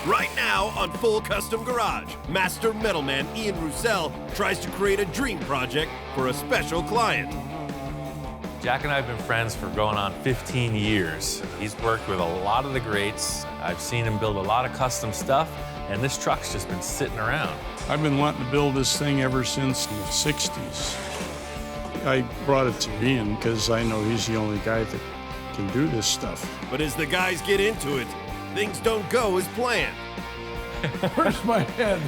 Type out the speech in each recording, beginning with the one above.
Right now on Full Custom Garage, master metalman Ian Roussel tries to create a dream project for a special client. Jack and I have been friends for going on 15 years. He's worked with a lot of the greats. I've seen him build a lot of custom stuff, and this truck's just been sitting around. I've been wanting to build this thing ever since the 60s. I brought it to Ian because I know he's the only guy that can do this stuff. But as the guys get into it, things don't go as planned. Where's my head?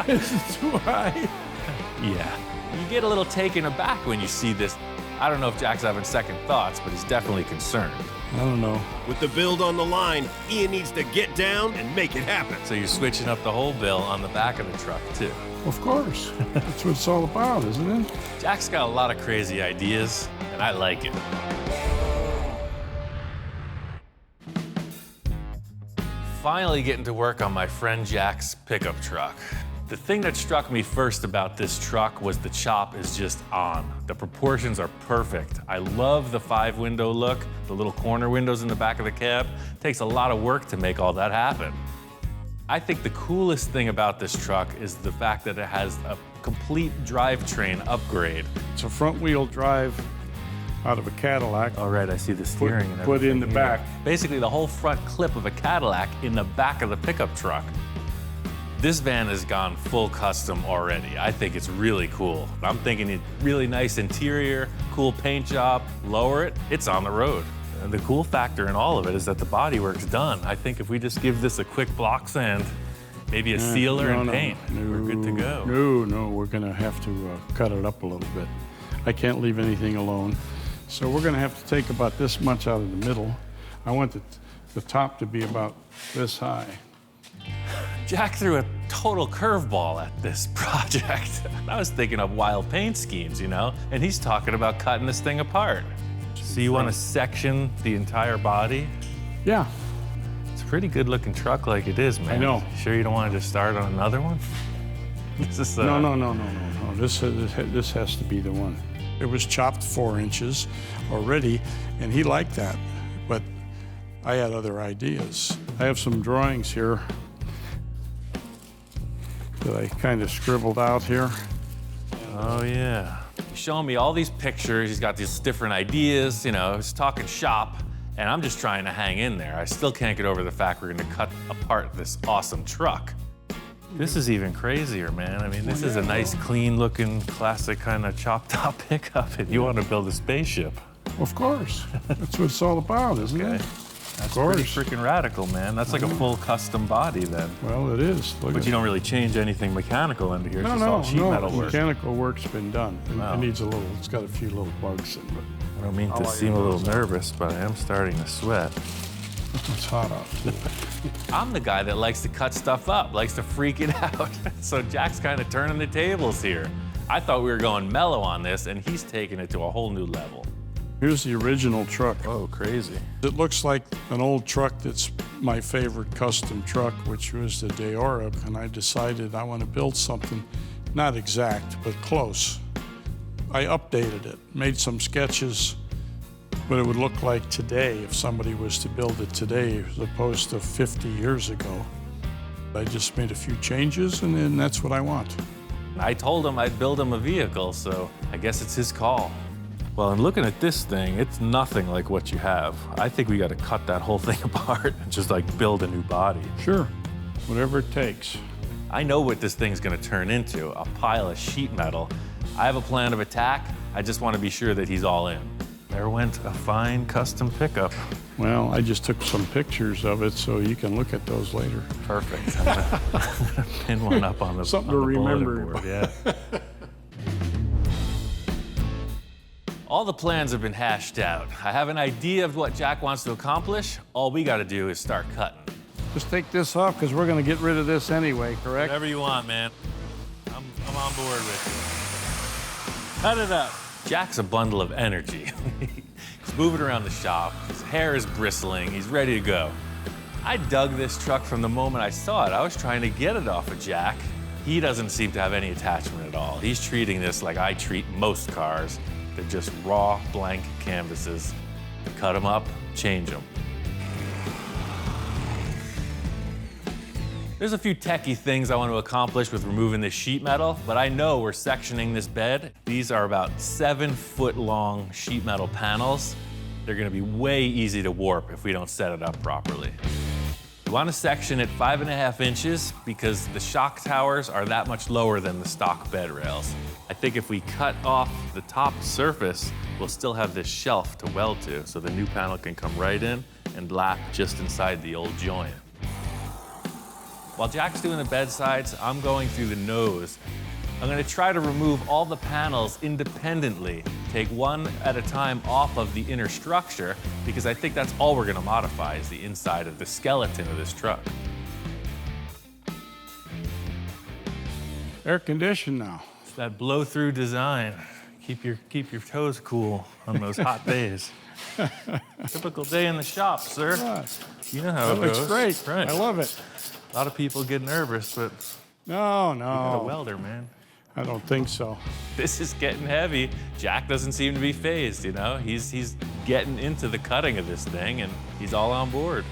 Is it too high? Yeah. You get a little taken aback when you see this. I don't know if Jack's having second thoughts, but he's definitely concerned. I don't know. With the build on the line, Ian needs to get down and make it happen. So you're switching up the whole bill on the back of the truck, too. Of course. That's what it's all about, isn't it? Jack's got a lot of crazy ideas, and I like it. Finally getting to work on my friend Jack's pickup truck. The thing that struck me first about this truck was the chop is just on. The proportions are perfect. I love the 5-window look, the little corner windows in the back of the cab. It takes a lot of work to make all that happen. I think the coolest thing about this truck is the fact that it has a complete drivetrain upgrade. It's a front-wheel drive out of a Cadillac. All right, I see the steering and everything. Put in the back. Basically, the whole front clip of a Cadillac in the back of the pickup truck. This van has gone full custom already. I think it's really cool. I'm thinking it really nice interior, cool paint job, lower it, it's on the road. And the cool factor in all of it is that the bodywork's done. I think if we just give this a quick block sand, maybe a sealer and paint, we're good to go. No, we're gonna have to cut it up a little bit. I can't leave anything alone. So we're gonna have to take about this much out of the middle. I want the top to be about this high. Jack threw a total curveball at this project. I was thinking of wild paint schemes, you know? And he's talking about cutting this thing apart. So you want to section the entire body? Yeah. It's a pretty good looking truck like it is, man. I know. Sure you don't want to just start on another one? This is, No. This has to be the one. It was chopped 4 inches already, and he liked that. But I had other ideas. I have some drawings here that I kind of scribbled out here. Oh, yeah. He's showing me all these pictures. He's got these different ideas, you know, he's talking shop, and I'm just trying to hang in there. I still can't get over the fact we're going to cut apart this awesome truck. This is even crazier, man. I mean, this is a nice, clean-looking, classic kind of chopped-top pickup, and you want to build a spaceship. Of course. That's what it's all about, isn't it? That's pretty freaking radical, man. That's like a full custom body then. Well, it is. But you don't really change anything mechanical into here. It's just all sheet metal work. Mechanical work's been done. It needs a little, it's got a few little bugs in it. I don't mean to seem a little nervous, but I am starting to sweat. It's hot out, too. I'm the guy that likes to cut stuff up, likes to freak it out. So Jack's kind of turning the tables here. I thought we were going mellow on this, and he's taking it to a whole new level. Here's the original truck. Oh, crazy. It looks like an old truck that's my favorite custom truck, which was the Deora, and I decided I want to build something, not exact, but close. I updated it, made some sketches, what it would look like today if somebody was to build it today as opposed to 50 years ago. I just made a few changes, and then that's what I want. I told him I'd build him a vehicle, so I guess it's his call. Well, and looking at this thing, it's nothing like what you have. I think we got to cut that whole thing apart and just like build a new body. Sure, whatever it takes. I know what this thing's going to turn into, a pile of sheet metal. I have a plan of attack. I just want to be sure that he's all in. There went a fine custom pickup. Well, I just took some pictures of it so you can look at those later. Perfect. I'm gonna pin one up on the something to remember. Board. Yeah. All the plans have been hashed out. I have an idea of what Jack wants to accomplish. All we got to do is start cutting. Just take this off because we're going to get rid of this anyway, correct? Whatever you want, man. I'm on board with you. Cut it up. Jack's a bundle of energy. He's moving around the shop. His hair is bristling. He's ready to go. I dug this truck from the moment I saw it. I was trying to get it off of Jack. He doesn't seem to have any attachment at all. He's treating this like I treat most cars. They're just raw, blank canvases. Cut them up, change them. There's a few techie things I want to accomplish with removing this sheet metal, but I know we're sectioning this bed. These are about 7-foot long sheet metal panels. They're gonna be way easy to warp if we don't set it up properly. We want to section it 5.5 inches because the shock towers are that much lower than the stock bed rails. I think if we cut off the top surface, we'll still have this shelf to weld to, so the new panel can come right in and lap just inside the old joint. While Jack's doing the bed sides, I'm going through the nose. I'm gonna try to remove all the panels independently, take one at a time off of the inner structure, because I think that's all we're gonna modify is the inside of the skeleton of this truck. Air conditioned now. It's that blow-through design. Keep your toes cool on those hot days. Typical day in the shop, sir. Yeah. You know how That it looks goes. great. Right. I love it. A lot of people get nervous, but No, you're a no. welder, man. I don't think so. This is getting heavy. Jack doesn't seem to be phased, you know? He's getting into the cutting of this thing, and he's all on board.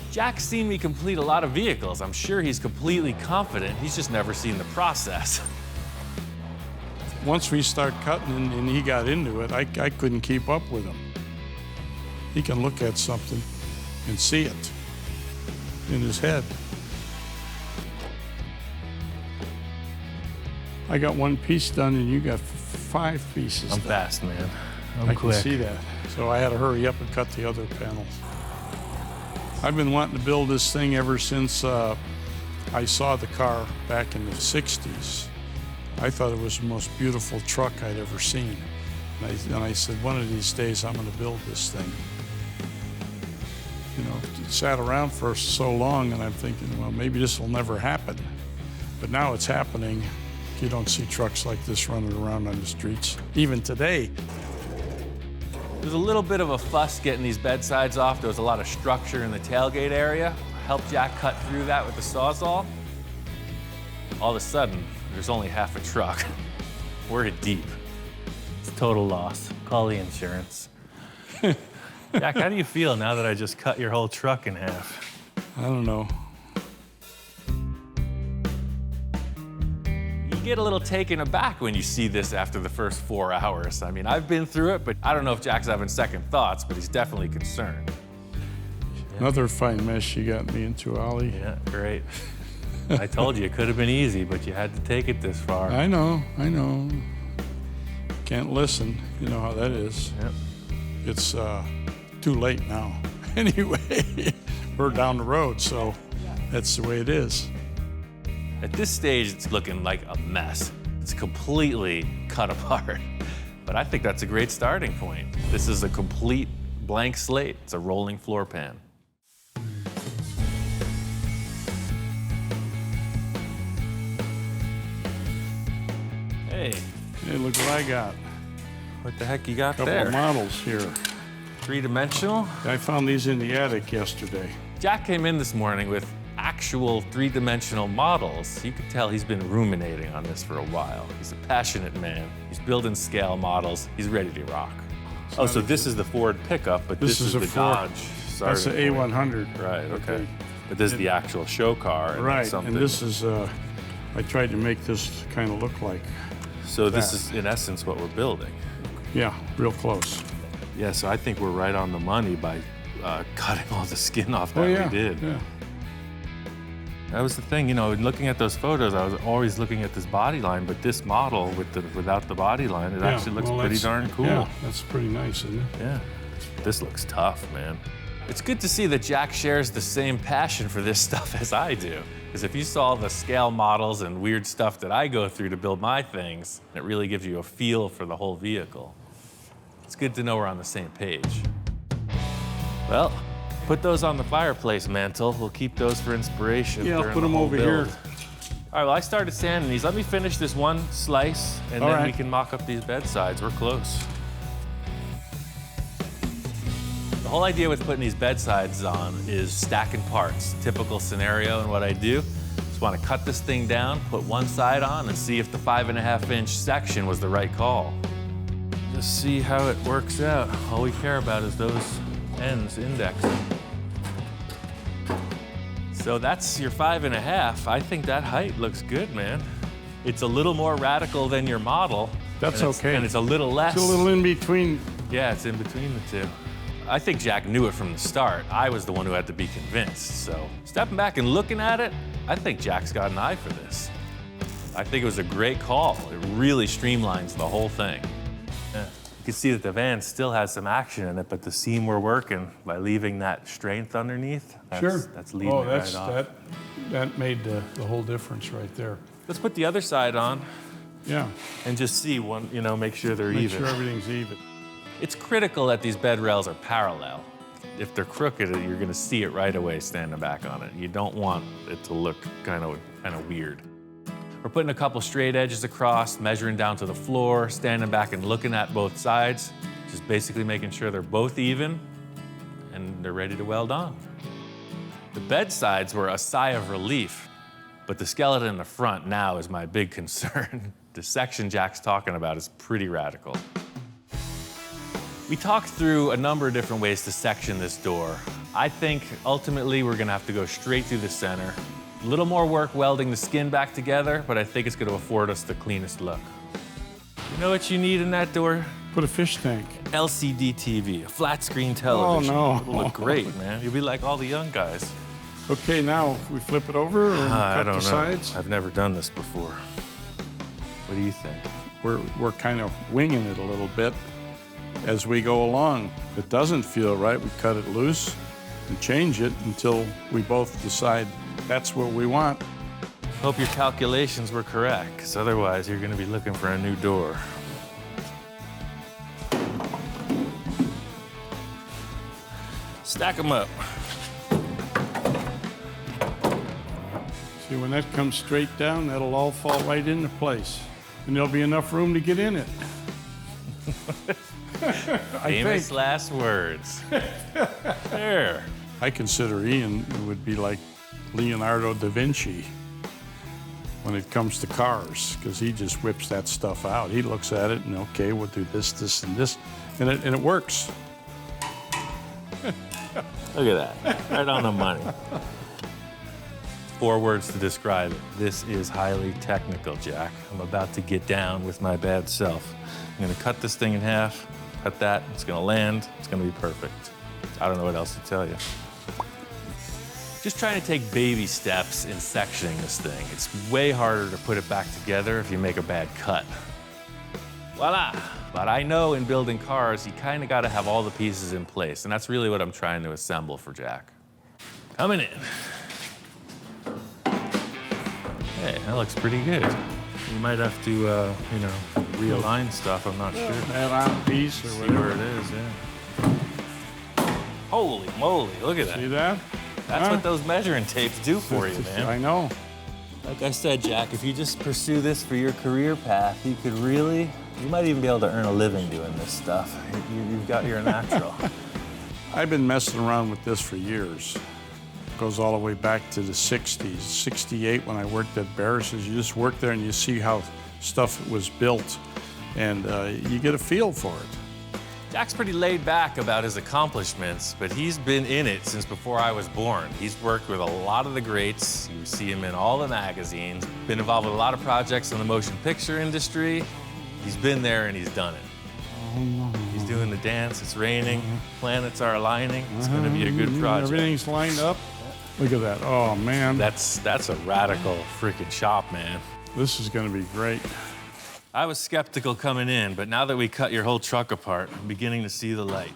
Jack's seen me complete a lot of vehicles. I'm sure he's completely confident. He's just never seen the process. Once we start cutting and he got into it, I couldn't keep up with him. He can look at something and see it in his head. I got one piece done and you got 5 pieces I'm done. fast, man. I can see that. So I had to hurry up and cut the other panels. I've been wanting to build this thing ever since I saw the car back in the 60s. I thought it was the most beautiful truck I'd ever seen. And I said, one of these days I'm going to build this thing. You know, it sat around for so long and I'm thinking, well, maybe this will never happen. But now it's happening. You don't see trucks like this running around on the streets, even today. There's a little bit of a fuss getting these bed sides off. There was a lot of structure in the tailgate area. Helped Jack cut through that with the Sawzall. All of a sudden, there's only half a truck. We're deep. It's total loss. Call the insurance. Jack, how do you feel now that I just cut your whole truck in half? I don't know. You get a little taken aback when you see this after the first 4 hours. I mean, I've been through it, but I don't know if Jack's having second thoughts, but he's definitely concerned. Another fine mess you got me into, Ollie. Yeah, great. I told you it could have been easy, but you had to take it this far. I know. Can't listen. You know how that is. Yep. It's too late now. Anyway, we're down the road, so that's the way it is. At this stage, it's looking like a mess. It's completely cut apart. But I think that's a great starting point. This is a complete blank slate. It's a rolling floor pan. Hey, Hey, look what I got. what the heck you got Couple there? of models here. 3-dimensional? I found these in the attic yesterday. Jack came in this morning with actual 3-dimensional models. You could tell he's been ruminating on this for a while. He's a passionate man. He's building scale models. He's ready to rock. Oh, so this is the Ford pickup, but this is a the Ford. Dodge. That's the starting point. A100. Right, okay. But this is the actual show car. And Right, that's something. and this is, I tried to make this kind of look like, So this that. is, in essence, what we're building. yeah, real close. Yeah, so I think we're right on the money by cutting all the skin off that yeah, we did. yeah. That was the thing, you know, looking at those photos, I was always looking at this body line, but this model without the body line, it actually looks pretty darn cool. Yeah, that's pretty nice, isn't it? Yeah. This looks tough, man. It's good to see that Jack shares the same passion for this stuff as I do. Because if you saw the scale models and weird stuff that I go through to build my things, it really gives you a feel for the whole vehicle. It's good to know we're on the same page. Well, put those on the fireplace mantle. We'll keep those for inspiration. Yeah, I'll during put the them whole over build. here. All right, well, I started sanding these. Let me finish this one slice, and All then right. we can mock up these bed sides. We're close. The whole idea with putting these bed sides on is stacking parts. Typical scenario, and what I do is want to cut this thing down, put one side on, and see if the 5.5-inch section was the right call. Just see how it works out. All we care about is those ends indexing. So that's your 5.5. I think that height looks good, man. It's a little more radical than your model. That's okay. And it's a little less. It's a little in between. Yeah, it's in between the two. I think Jack knew it from the start. I was the one who had to be convinced. So stepping back and looking at it, I think Jack's got an eye for this. I think it was a great call. It really streamlines the whole thing. Yeah. You can see that the van still has some action in it, but the seam we're working by leaving that strength underneath, that's leading it right off. That made the whole difference right there. Let's put the other side on. Yeah. And just see one, make sure they're even. Make sure everything's even. It's critical that these bed rails are parallel. If they're crooked, you're gonna see it right away standing back on it. You don't want it to look kind of weird. We're putting a couple straight edges across, measuring down to the floor, standing back and looking at both sides, just basically making sure they're both even and they're ready to weld on. The bed sides were a sigh of relief, but the skeleton in the front now is my big concern. The section Jack's talking about is pretty radical. We talked through a number of different ways to section this door. I think ultimately we're gonna have to go straight through the center. A little more work welding the skin back together, but I think it's gonna afford us the cleanest look. You know what you need in that door? Put a fish tank. LCD TV, a flat screen television. Oh, no. It'll look great, man. You'll be like all the young guys. Okay, now we flip it over and cut the sides. I've never done this before. What do you think? We're kind of winging it a little bit as we go along. If it doesn't feel right, we cut it loose and change it until we both decide that's what we want. Hope your calculations were correct, because otherwise you're gonna be looking for a new door. Stack them up. See, when that comes straight down, that'll all fall right into place. And there'll be enough room to get in it. Famous last words. There. I consider Ian would be like Leonardo da Vinci when it comes to cars, because he just whips that stuff out. He looks at it and, okay, we'll do this, this, and this, and it works. Look at that, right on the money. 4 words to describe it. This is highly technical, Jack. I'm about to get down with my bad self. I'm gonna cut this thing in half, cut that, it's gonna land, it's gonna be perfect. I don't know what else to tell you. Just trying to take baby steps in sectioning this thing. It's way harder to put it back together if you make a bad cut. Voila! But I know in building cars, you kind of got to have all the pieces in place, and that's really what I'm trying to assemble for Jack. Coming in. Hey, that looks pretty good. You might have to, realign stuff. I'm not sure. Add on a piece or See whatever. where it is, yeah. Holy moly, look at that. See that? That's what those measuring tapes do for you, man. I know. Like I said, Jack, if you just pursue this for your career path, you might even be able to earn a living doing this stuff. You've got your natural. I've been messing around with this for years. It goes all the way back to the 60s, 68 when I worked at Barris's. You just work there and you see how stuff was built, and you get a feel for it. Jack's pretty laid back about his accomplishments, but he's been in it since before I was born. He's worked with a lot of the greats. You see him in all the magazines, been involved with a lot of projects in the motion picture industry. He's been there and he's done it. He's doing the dance, it's raining, planets are aligning. It's gonna be a good project. Everything's lined up. Look at that, oh man. That's a radical freaking shop, man. This is gonna be great. I was skeptical coming in, but now that we cut your whole truck apart, I'm beginning to see the light.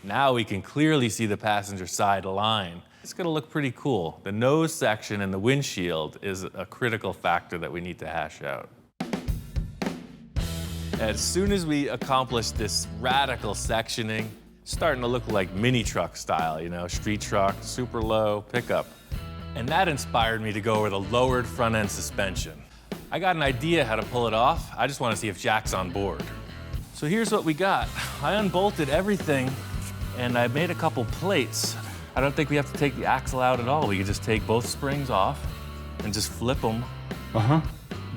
Now we can clearly see the passenger side line. It's gonna look pretty cool. The nose section and the windshield is a critical factor that we need to hash out. As soon as we accomplish this radical sectioning, it's starting to look like mini truck style, street truck, super low, pickup. And that inspired me to go with a lowered front end suspension. I got an idea how to pull it off. I just want to see if Jack's on board. So here's what we got. I unbolted everything and I made a couple plates. I don't think we have to take the axle out at all. We can just take both springs off and just flip them.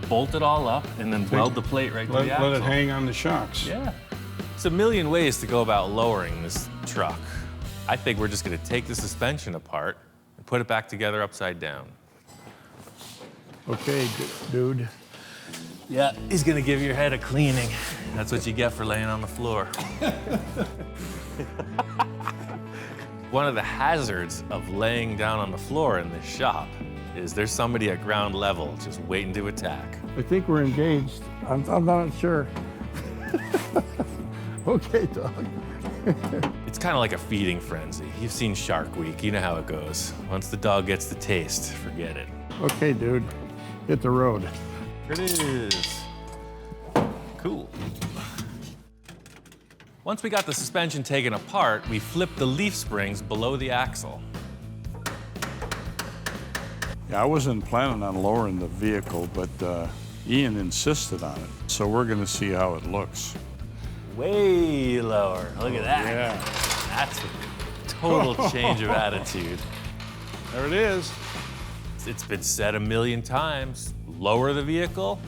Bolt it all up and then weld the plate right to the axle. Let it hang on the shocks. Yeah. It's a million ways to go about lowering this truck. I think we're just gonna take the suspension apart, and put it back together upside down. Okay, dude. Yeah, he's gonna give your head a cleaning. That's what you get for laying on the floor. One of the hazards of laying down on the floor in this shop is there's somebody at ground level just waiting to attack. I think we're engaged. I'm not sure. Okay, dog. It's kind of like a feeding frenzy. You've seen Shark Week, you know how it goes. Once the dog gets the taste, forget it. Okay, dude. Hit the road. Here it is. Cool. Once we got the suspension taken apart, we flipped the leaf springs below the axle. Yeah, I wasn't planning on lowering the vehicle, but Ian insisted on it. So we're gonna see how it looks. Way lower. Look at that. Yeah. That's a total change of attitude. There it is. It's been said a million times. Lower the vehicle,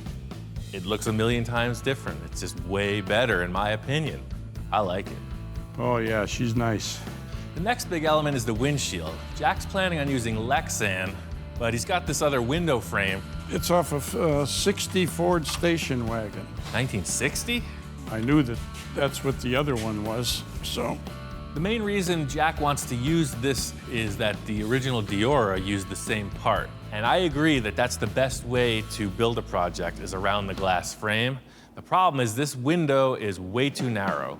it looks a million times different. It's just way better, in my opinion. I like it. Oh yeah, she's nice. The next big element is the windshield. Jack's planning on using Lexan, but he's got this other window frame. It's off of 60 Ford station wagon. 1960? I knew that's what the other one was, so. The main reason Jack wants to use this is that the original Diora used the same part. And I agree that that's the best way to build a project is around the glass frame. The problem is this window is way too narrow.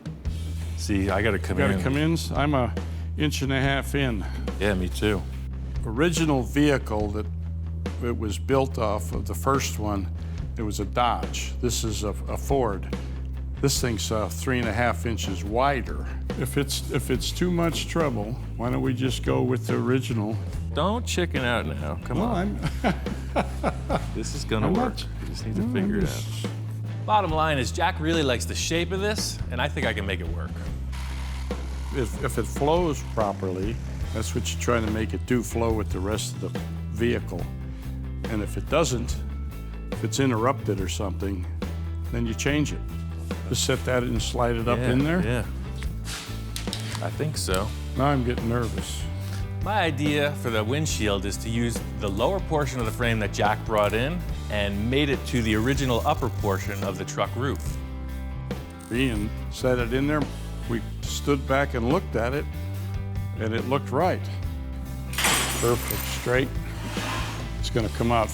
See, I gotta come in. Gotta come in? I'm a inch and a half in. Yeah, me too. Original vehicle that it was built off of, the first one, it was a Dodge. This is a Ford. This thing's 3.5 inches wider. If it's too much trouble, why don't we just go with the original? Don't chicken out now. Come on. This is gonna work. You just need to figure it out. Bottom line is Jack really likes the shape of this, and I think I can make it work. If it flows properly, that's what you're trying to make it do, flow with the rest of the vehicle. And if it doesn't, if it's interrupted or something, then you change it. Just set that and slide it up in there? Yeah. I think so. Now I'm getting nervous. My idea for the windshield is to use the lower portion of the frame that Jack brought in and made it to the original upper portion of the truck roof. Ian set it in there. We stood back and looked at it, and it looked right. Perfect, straight. It's gonna come out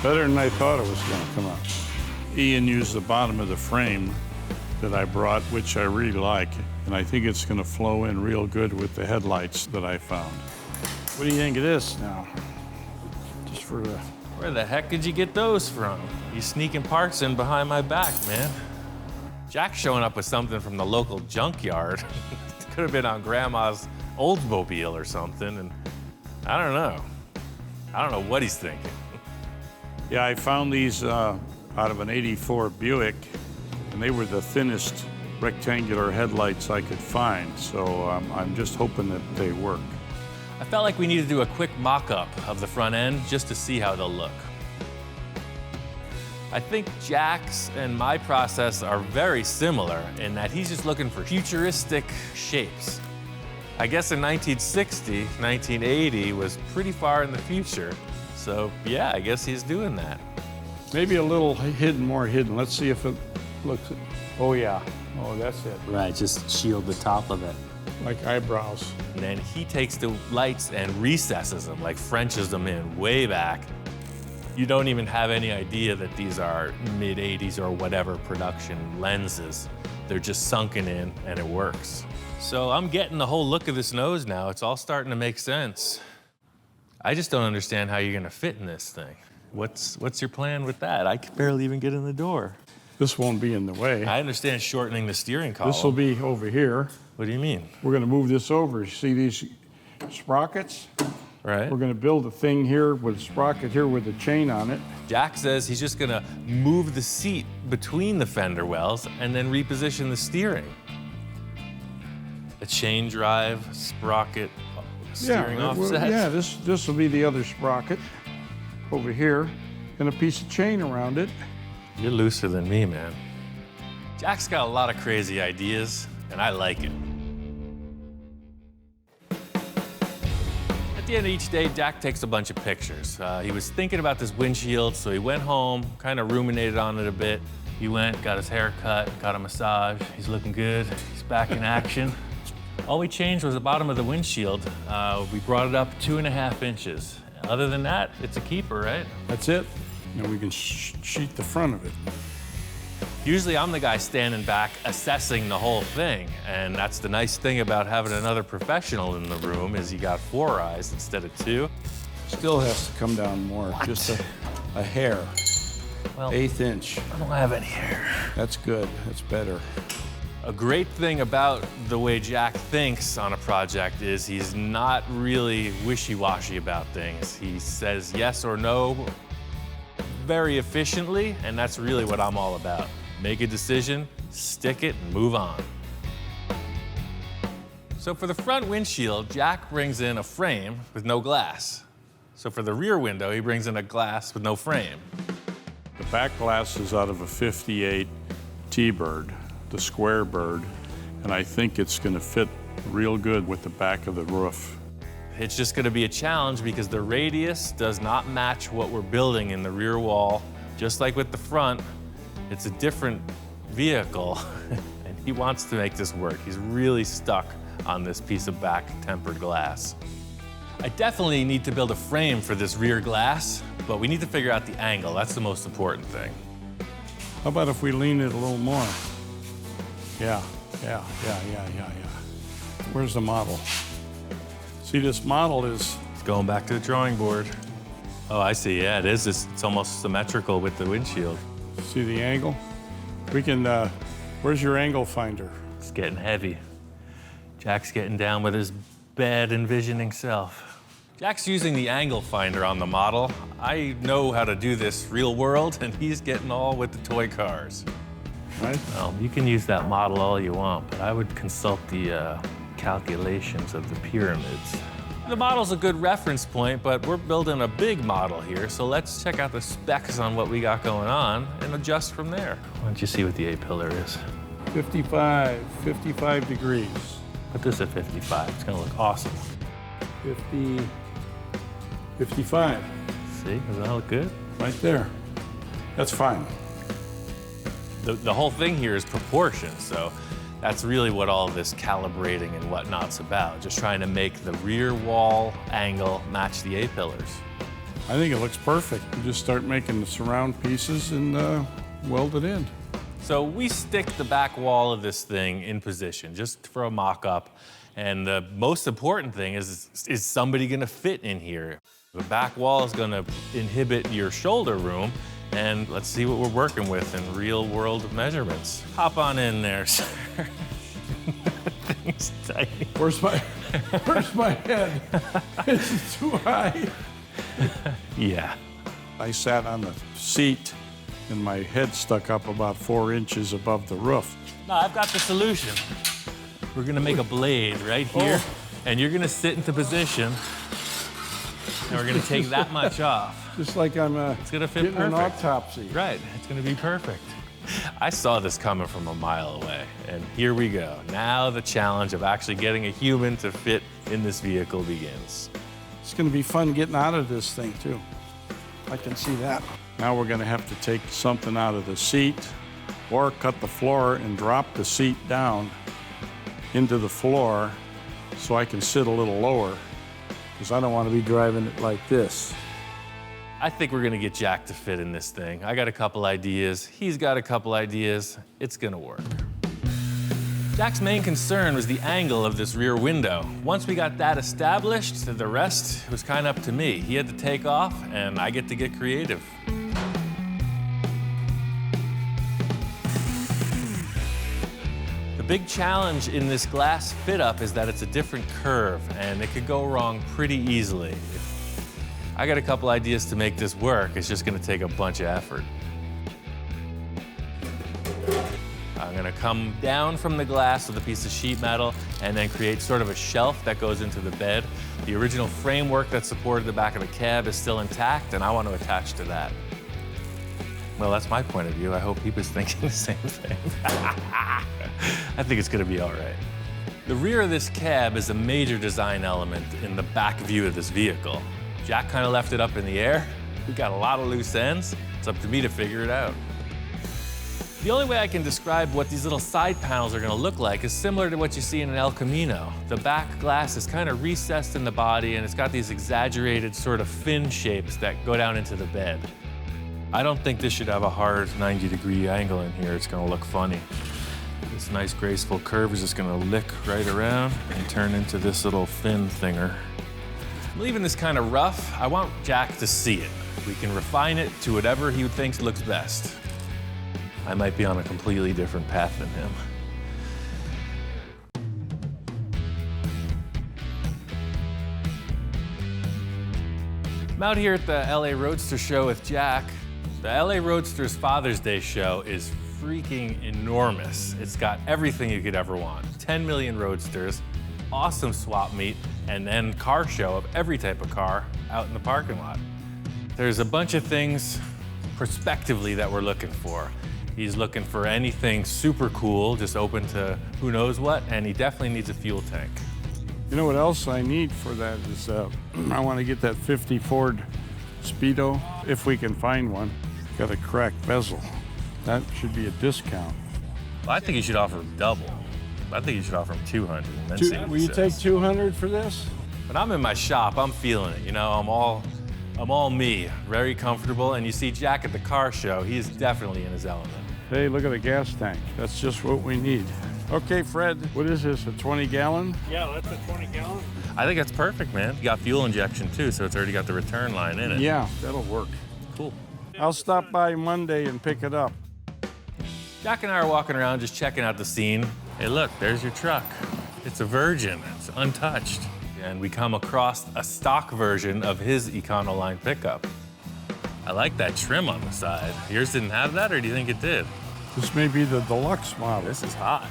better than I thought it was gonna come out. Ian used the bottom of the frame that I brought, which I really like, and I think it's gonna flow in real good with the headlights that I found. What do you think of this now? Just for the... Where the heck did you get those from? You sneaking parts in behind my back, man. Jack's showing up with something from the local junkyard. Could have been on Grandma's Oldsmobile or something, and I don't know. I don't know what he's thinking. Yeah, I found these out of an '84 Buick, and they were the thinnest rectangular headlights I could find, so I'm just hoping that they work. I felt like we needed to do a quick mock-up of the front end just to see how they'll look. I think Jack's and my process are very similar in that he's just looking for futuristic shapes. I guess in 1960, 1980 was pretty far in the future, so yeah, I guess he's doing that. Maybe a little hidden, more hidden. Let's see if it looks, oh yeah, oh that's it. Right, just shield the top of it. Like eyebrows. And then he takes the lights and recesses them, like Frenches them in way back. You don't even have any idea that these are mid-'80s or whatever production lenses. They're just sunken in and it works. So I'm getting the whole look of this nose now. It's all starting to make sense. I just don't understand how you're gonna fit in this thing. What's your plan with that? I can barely even get in the door. This won't be in the way. I understand shortening the steering column. This will be over here. What do you mean? We're gonna move this over. You see these sprockets? Right. We're gonna build a thing here with a sprocket here with a chain on it. Jack says he's just gonna move the seat between the fender wells and then reposition the steering. A chain drive, sprocket, steering offset. Yeah, this will be the other sprocket over here, and a piece of chain around it. You're looser than me, man. Jack's got a lot of crazy ideas, and I like it. At the end of each day, Jack takes a bunch of pictures. He was thinking about this windshield, so he went home, kind of ruminated on it a bit. He went, got his hair cut, got a massage. He's looking good. He's back in action. All we changed was the bottom of the windshield. We brought it up 2.5 inches. Other than that, it's a keeper, right? That's it. And we can sheet the front of it. Usually I'm the guy standing back assessing the whole thing, and that's the nice thing about having another professional in the room is you got 4 eyes instead of 2. Still has to come down more, What? just a hair. Well, 1/8 inch. I don't have any hair. That's good, that's better. A great thing about the way Jack thinks on a project is he's not really wishy-washy about things. He says yes or no very efficiently, and that's really what I'm all about. Make a decision, stick it, and move on. So for the front windshield, Jack brings in a frame with no glass. So for the rear window, he brings in a glass with no frame. The back glass is out of a 58 T-bird, the square bird, and I think it's gonna fit real good with the back of the roof. It's just gonna be a challenge because the radius does not match what we're building in the rear wall. Just like with the front, it's a different vehicle, and he wants to make this work. He's really stuck on this piece of back tempered glass. I definitely need to build a frame for this rear glass, but we need to figure out the angle. That's the most important thing. How about if we lean it a little more? Yeah. Where's the model? See, this model is... It's going back to the drawing board. Oh, I see, yeah, it is. It's almost symmetrical with the windshield. See the angle? We can, where's your angle finder? It's getting heavy. Jack's getting down with his bad envisioning self. Jack's using the angle finder on the model. I know how to do this real world, and he's getting all with the toy cars. Right? Well, you can use that model all you want, but I would consult the calculations of the pyramids. The model's a good reference point, but we're building a big model here, so let's check out the specs on what we got going on and adjust from there. Why don't you see what the A-pillar is? 55 degrees. Put this at 55, it's gonna look awesome. 55, See, does that look good? right there. That's fine. The whole thing here is proportion, so that's really what all this calibrating and whatnot's about, just trying to make the rear wall angle match the A-pillars. I think it looks perfect. You just start making the surround pieces and weld it in. So we stick the back wall of this thing in position, just for a mock-up. And the most important thing is somebody gonna fit in here? The back wall is gonna inhibit your shoulder room, and let's see what we're working with in real world measurements. Hop on in there, sir. Thing's tiny. Where's my head? Is it too high? Yeah. I sat on the seat and my head stuck up about 4 inches above the roof. No, I've got the solution. We're gonna make a blade right here, and you're gonna sit into position, and we're gonna take that much off. Just like I'm It's gonna fit getting an perfect. autopsy. Right, it's gonna be perfect. I saw this coming from a mile away, and here we go. Now the challenge of actually getting a human to fit in this vehicle begins. It's gonna be fun getting out of this thing too. I can see that. Now we're gonna have to take something out of the seat or cut the floor and drop the seat down into the floor so I can sit a little lower because I don't want to be driving it like this. I think we're gonna get Jack to fit in this thing. I got a couple ideas, he's got a couple ideas, it's gonna work. Jack's main concern was the angle of this rear window. Once we got that established, the rest was kind of up to me. He had to take off, and I get to get creative. The big challenge in this glass fit-up is that it's a different curve, and it could go wrong pretty easily. I got a couple ideas to make this work. It's just gonna take a bunch of effort. I'm gonna come down from the glass with a piece of sheet metal and then create sort of a shelf that goes into the bed. The original framework that supported the back of the cab is still intact, and I want to attach to that. Well, that's my point of view. I hope he was thinking the same thing. I think it's gonna be all right. The rear of this cab is a major design element in the back view of this vehicle. Jack kind of left it up in the air. We got a lot of loose ends. It's up to me to figure it out. The only way I can describe what these little side panels are gonna look like is similar to what you see in an El Camino. The back glass is kind of recessed in the body and it's got these exaggerated sort of fin shapes that go down into the bed. I don't think this should have a hard 90-degree angle in here. It's gonna look funny. This nice graceful curve is just gonna lick right around and turn into this little fin thinger. I'm leaving this kind of rough. I want Jack to see it. We can refine it to whatever he thinks looks best. I might be on a completely different path than him. I'm out here at the LA Roadster show with Jack. The LA Roadster's Father's Day show is freaking enormous. It's got everything you could ever want. 10 million roadsters, awesome swap meet, and then car show of every type of car out in the parking lot. There's a bunch of things prospectively that we're looking for. He's looking for anything super cool, just open to who knows what, and he definitely needs a fuel tank. You know what else I need for that is I want to get that 50 Ford Speedo, if we can find one. Got a cracked bezel. That should be a discount. Well, I think you should offer him double. I think you should offer him 200 and then see what Will he you says. take 200 for this? When I'm in my shop, I'm feeling it. You know, I'm all me, very comfortable. And you see Jack at the car show, he is definitely in his element. Hey, look at the gas tank. That's just what we need. Okay, Fred, what is this, a 20-gallon? Yeah, that's a 20-gallon. I think that's perfect, man. You got fuel injection too, so it's already got the return line in it. Yeah, that'll work. Cool. I'll stop by Monday and pick it up. Jack and I are walking around just checking out the scene. Hey, look, there's your truck. It's a Virgin, it's untouched. And we come across a stock version of his Econoline pickup. I like that trim on the side. Yours didn't have that, or do you think it did? This may be the deluxe model. This is hot.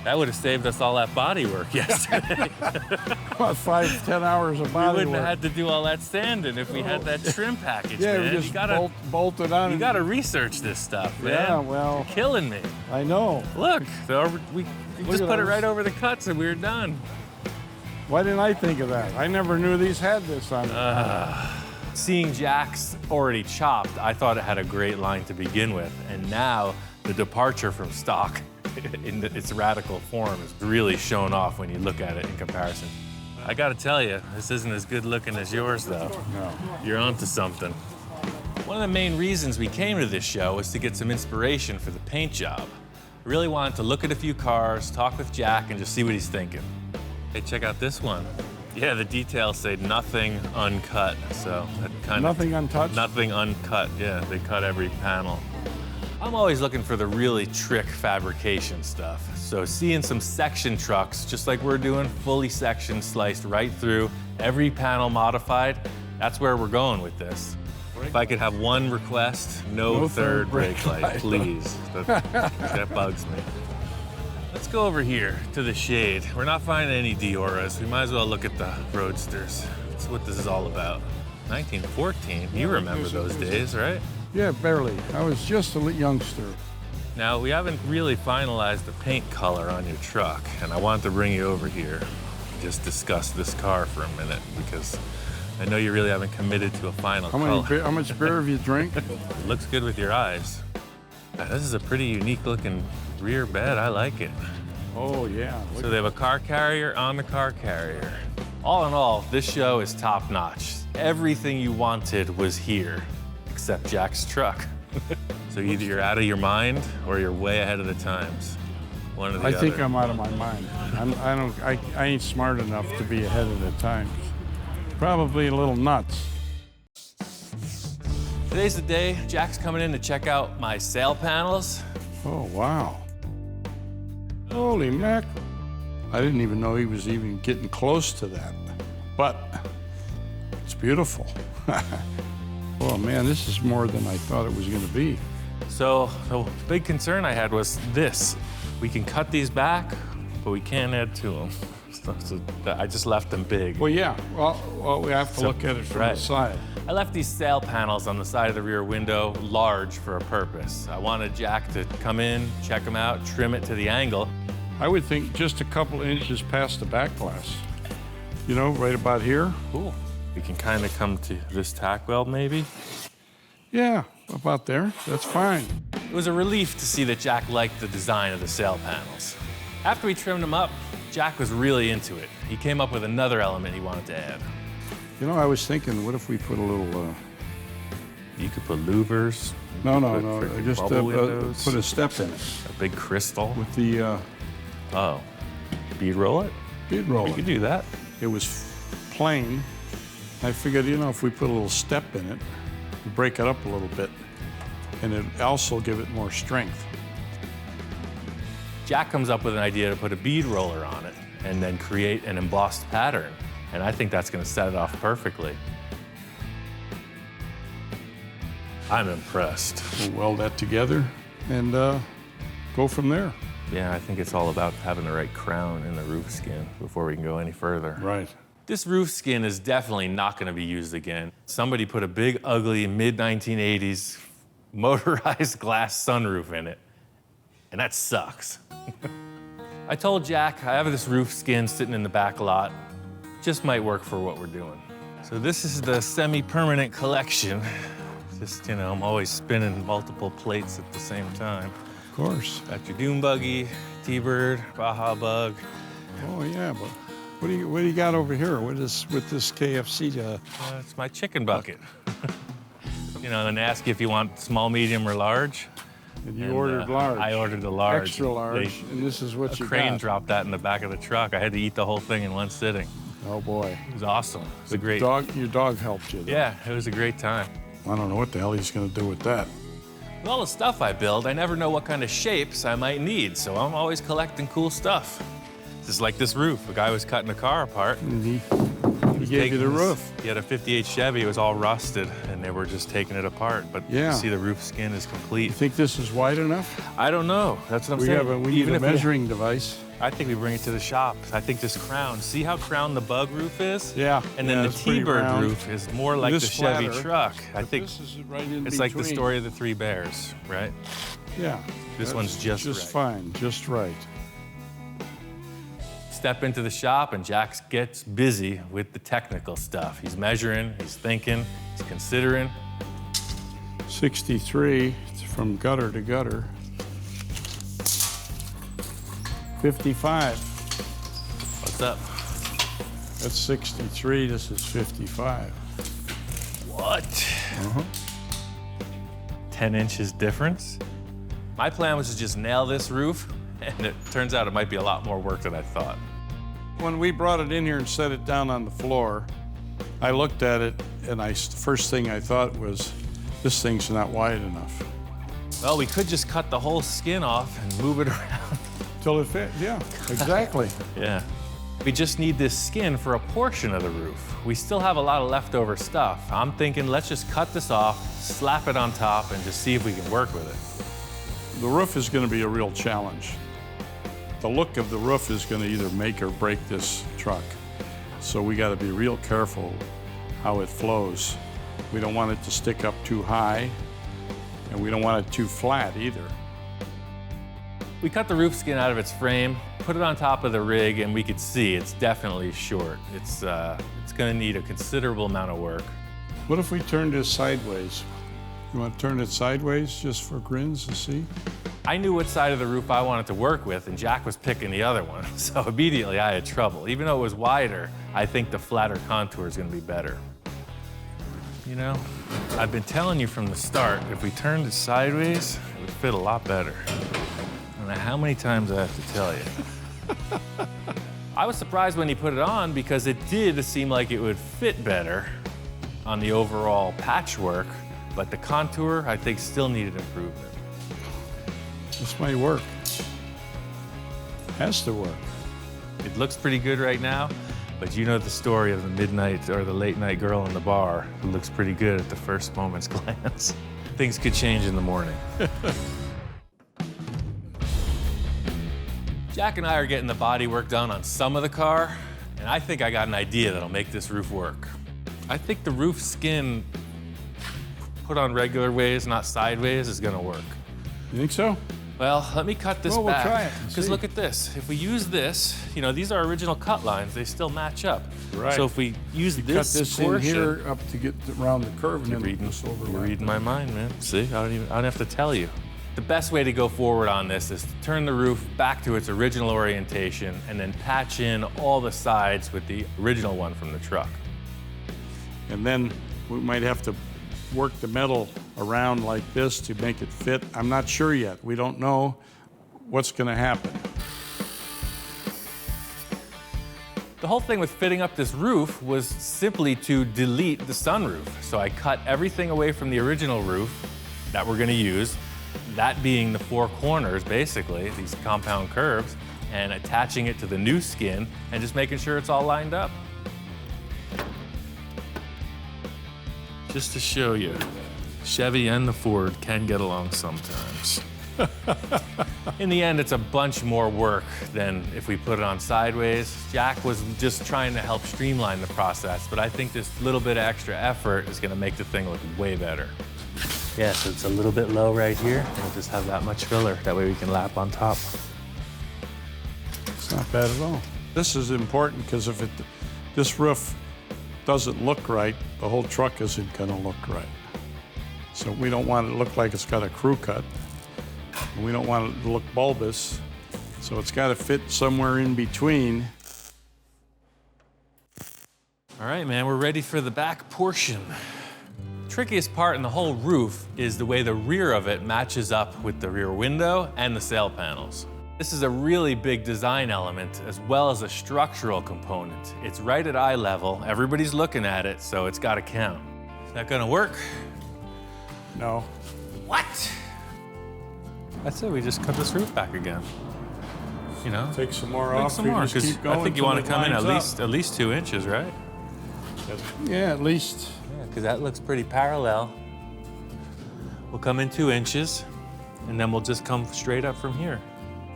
That would have saved us all that body work yesterday. About 5-10 hours of We body wouldn't work. have had to do all that sanding if we had that trim package, Yeah, man. we just You gotta, bolt it on. you gotta research this stuff, man. Yeah, well, You're killing me. I know. Look, we just at put it those. right over the cuts and we were done. Why didn't I think of that? I never knew these had this on it. Seeing Jack's already chopped, I thought it had a great line to begin with. And now the departure from stock in its radical form is really shown off when you look at it in comparison. I gotta tell you, this isn't as good looking as yours though. No. You're onto something. One of the main reasons we came to this show was to get some inspiration for the paint job. I really wanted to look at a few cars, talk with Jack, and just see what he's thinking. Hey, check out this one. Yeah, the details say nothing uncut, so that kind of... Nothing untouched? Nothing uncut, yeah, they cut every panel. I'm always looking for the really trick fabrication stuff. So seeing some section trucks, just like we're doing, fully sectioned, sliced right through, every panel modified, that's where we're going with this. If I could have one request, no third brake light, please. That bugs me. Let's go over here to the shade. We're not finding any Dioras. We might as well look at the Roadsters. That's what this is all about. 1914, you remember those days, right? Yeah, barely. I was just a youngster. Now, we haven't really finalized the paint color on your truck, and I wanted to bring you over here and just discuss this car for a minute, because I know you really haven't committed to a final color. How much beer have you drank? It looks good with your eyes. Now, this is a pretty unique looking rear bed. I like it. Oh, yeah. Look. So they have a car carrier on the car carrier. All in all, this show is top notch. Everything you wanted was here, except Jack's truck. So either you're out of your mind or you're way ahead of the times. One or the other. I think I'm out of my mind. I ain't smart enough to be ahead of the times. Probably a little nuts. Today's the day. Jack's coming in to check out my sail panels. Oh, wow. Holy mackerel. I didn't even know he was even getting close to that. But it's beautiful. Oh, man, this is more than I thought it was going to be. So the big concern I had was this. We can cut these back, but we can't add to them. So I just left them big. Well, yeah. Well, we have to look at it from the side. I left these sail panels on the side of the rear window large for a purpose. I wanted Jack to come in, check them out, trim it to the angle. I would think just a couple inches past the back glass. You know, right about here. Cool. We can kind of come to this tack weld, maybe? Yeah, about there. That's fine. It was a relief to see that Jack liked the design of the sail panels. After we trimmed them up, Jack was really into it. He came up with another element he wanted to add. You know, I was thinking, what if we put a little... You could put louvers. No. freaking Just bubble windows, put a step in it a big crystal. with the Oh, bead roll it? bead roller. We could do that. It was plain. I figured, you know, if we put a little step in it, break it up a little bit, and it also give it more strength. Jack comes up with an idea to put a bead roller on it and then create an embossed pattern. And I think that's going to set it off perfectly. I'm impressed. We'll weld that together and go from there. Yeah, I think it's all about having the right crown in the roof skin before we can go any further. Right. This roof skin is definitely not going to be used again. Somebody put a big, ugly, mid-1980s motorized glass sunroof in it, and that sucks. I told Jack I have this roof skin sitting in the back lot. Just might work for what we're doing. So this is the semi-permanent collection. Just, you know, I'm always spinning multiple plates at the same time. Of course. Got your dune buggy, T-bird, Baja bug. Oh yeah, but what do you got over here? What is with this KFC? It's my chicken bucket. You know, and ask you if you want small, medium, or large. And you ordered large. I ordered the large. Extra large, and this is what you A crane got. dropped that in the back of the truck. I had to eat the whole thing in one sitting. Oh boy. It was awesome. It was a great. Your dog helped you. Yeah, it was a great time. I don't know what the hell he's gonna do with that. With all the stuff I build, I never know what kind of shapes I might need, so I'm always collecting cool stuff. Just like this roof. A guy was cutting a car apart. And he gave you the roof. He had a 58 Chevy. It was all rusted, and they were just taking it apart. But Yeah. you see the roof skin is complete. You think this is wide enough? I don't know. That's what I'm We saying. need Even a if we- measuring device. I think we bring it to the shop. I think this crown, see how crowned the bug roof is? Yeah. And then yeah, the it's pretty T-bird round. roof is more like This the Chevy flatter, truck. I but think this is right in it's like the between. story of the three bears, right? Yeah. This that's one's just right. fine, just right. Step into the shop and Jack gets busy with the technical stuff. He's measuring, he's thinking, he's considering. 63 from gutter to gutter. 55. What's up? That's 63. This is 55. What? 10 inches difference? My plan was to just nail this roof, and it turns out it might be a lot more work than I thought. When we brought it in here and set it down on the floor, I looked at it, and the first thing I thought was, this thing's not wide enough. Well, we could just cut the whole skin off and move it around. Till it fit, yeah, exactly. Yeah. We just need this skin for a portion of the roof. We still have a lot of leftover stuff. I'm thinking, let's just cut this off, slap it on top, and just see if we can work with it. The roof is going to be a real challenge. The look of the roof is going to either make or break this truck. So we got to be real careful how it flows. We don't want it to stick up too high, and we don't want it too flat either. We cut the roof skin out of its frame, put it on top of the rig, and we could see it's definitely short. It's going to need a considerable amount of work. What if we turned this sideways? You want to turn it sideways just for grins to see? I knew what side of the roof I wanted to work with, and Jack was picking the other one. So immediately I had trouble. Even though it was wider, I think the flatter contour is going to be better. You know, I've been telling you from the start, if we turned it sideways, it would fit a lot better. I don't know how many times I have to tell you. I was surprised when he put it on because it did seem like it would fit better on the overall patchwork, but the contour, I think, still needed improvement. This might work. Has to work. It looks pretty good right now, but you know the story of the midnight or the late night girl in the bar who looks pretty good at the first moment's glance. Things could change in the morning. Jack and I are getting the body work done on some of the car, and I think I got an idea that'll make this roof work. I think the roof skin put on regular ways, not sideways, is gonna work. You think so? Well, let me cut this Well, we'll back. try it and Because see. look at this. If we use this, you know, these are original cut lines. They still match up. Right. So if we use Cut this this portion, in here up to get around the curve and you're then reading, this you're overlap. reading my mind, man. See, I don't have to tell you. The best way to go forward on this is to turn the roof back to its original orientation and then patch in all the sides with the original one from the truck. And then we might have to work the metal around like this to make it fit. I'm not sure yet. We don't know what's going to happen. The whole thing with fitting up this roof was simply to delete the sunroof. So I cut everything away from the original roof that we're going to use, that being the four corners, basically, these compound curves, and attaching it to the new skin and just making sure it's all lined up. Just to show you, Chevy and the Ford can get along sometimes. In the end, it's a bunch more work than if we put it on sideways. Jack was just trying to help streamline the process, but I think this little bit of extra effort is gonna make the thing look way better. Yeah, so it's a little bit low right here. We'll just have that much filler. That way we can lap on top. It's not bad at all. This is important because if this roof doesn't look right, the whole truck isn't going to look right. So we don't want it to look like it's got a crew cut. And we don't want it to look bulbous. So it's got to fit somewhere in between. All right, man, we're ready for the back portion. Trickiest part in the whole roof is the way the rear of it matches up with the rear window and the sail panels. This is a really big design element as well as a structural component. It's right at eye level. Everybody's looking at it, so it's got to count. Is that gonna work? No. What? That's it, we just cut this roof back again. You know? Take some more Take off. some You more, just because keep going I think you till want it to come in lines at least 2 inches, right? up. Yeah, at least. Yeah, because that looks pretty parallel. We'll come in 2 inches, and then we'll just come straight up from here.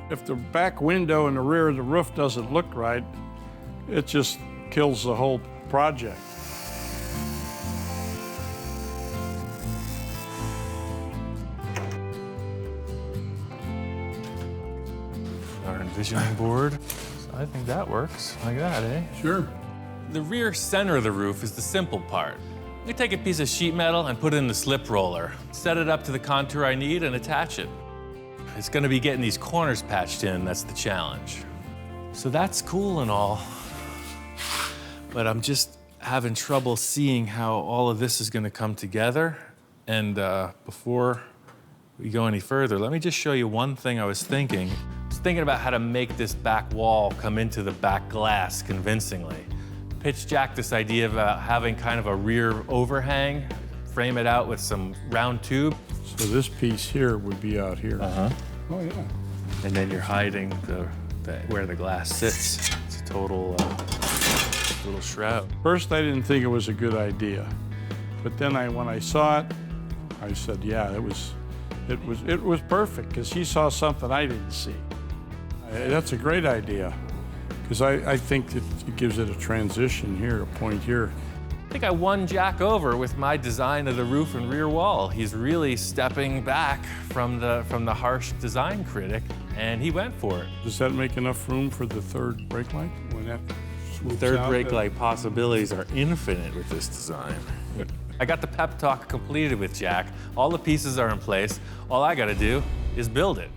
If the back window and the rear of the roof doesn't look right, it just kills the whole project. Our envisioning board. So I think that works like that, eh? Sure. The rear center of the roof is the simple part. I take a piece of sheet metal and put it in the slip roller, set it up to the contour I need, and attach it. It's gonna be getting these corners patched in that's the challenge. So that's cool and all, but I'm just having trouble seeing how all of this is gonna come together. And before we go any further, let me just show you one thing I was thinking. I was thinking about how to make this back wall come into the back glass convincingly. Pitched Jack this idea about having kind of a rear overhang, frame it out with some round tube. So this piece here would be out here. Uh-huh. Oh, yeah. And then you're hiding where the glass sits. It's a total little shroud. First, I didn't think it was a good idea. But then when I saw it, I said, yeah, it was perfect because he saw something I didn't see. That's a great idea because I think that it gives it a transition here, a point here. I think I won Jack over with my design of the roof and rear wall. He's really stepping back from the harsh design critic, and he went for it. Does that make enough room for the third brake light? When that swoops Third out, brake light possibilities are infinite with this design. I got the pep talk completed with Jack. All the pieces are in place. All I gotta do is build it.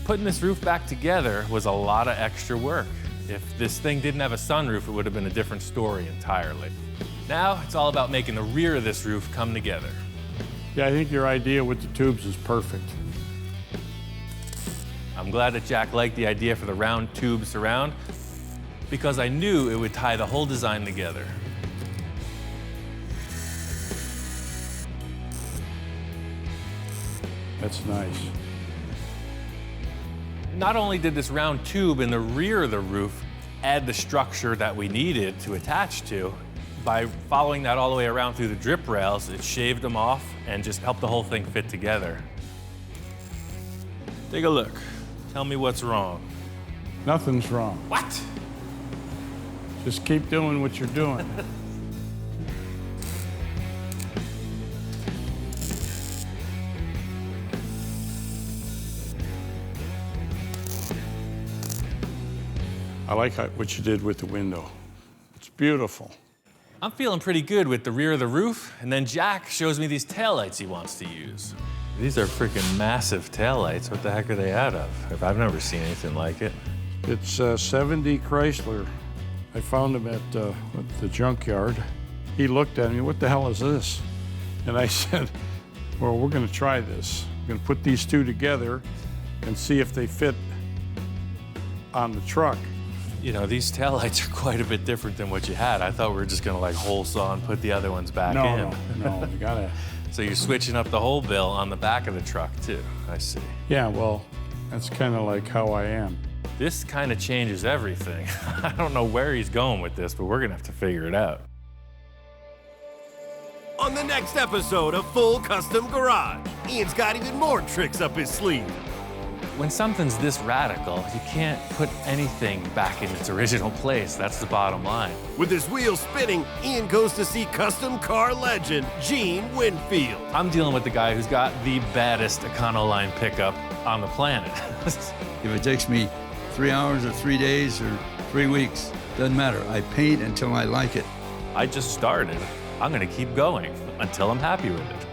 Putting this roof back together was a lot of extra work. If this thing didn't have a sunroof, it would have been a different story entirely. Now, it's all about making the rear of this roof come together. Yeah, I think your idea with the tubes is perfect. I'm glad that Jack liked the idea for the round tube surround because I knew it would tie the whole design together. That's nice. Not only did this round tube in the rear of the roof add the structure that we needed to attach to, by following that all the way around through the drip rails, it shaved them off and just helped the whole thing fit together. Take a look. Tell me what's wrong. Nothing's wrong. What? Just keep doing what you're doing. I like what you did with the window. It's beautiful. I'm feeling pretty good with the rear of the roof, and then Jack shows me these taillights he wants to use. These are freaking massive taillights. What the heck are they out of? I've never seen anything like it. It's 70 Chrysler. I found them at the junkyard. He looked at me, what the hell is this? And I said, well, we're gonna try this. We're gonna put these two together and see if they fit on the truck. You know, these taillights are quite a bit different than what you had. I thought we were just gonna like hole saw and put the other ones back in. No, you gotta. So you're switching up the whole bill on the back of the truck too, I see. Yeah, well, that's kind of like how I am. This kind of changes everything. I don't know where he's going with this, but we're gonna have to figure it out. On the next episode of Full Custom Garage, Ian's got even more tricks up his sleeve. When something's this radical, you can't put anything back in its original place. That's the bottom line. With his wheels spinning, Ian goes to see custom car legend Gene Winfield. I'm dealing with the guy who's got the baddest Econoline pickup on the planet. If it takes me 3 hours or 3 days or 3 weeks, doesn't matter. I paint until I like it. I just started. I'm gonna keep going until I'm happy with it.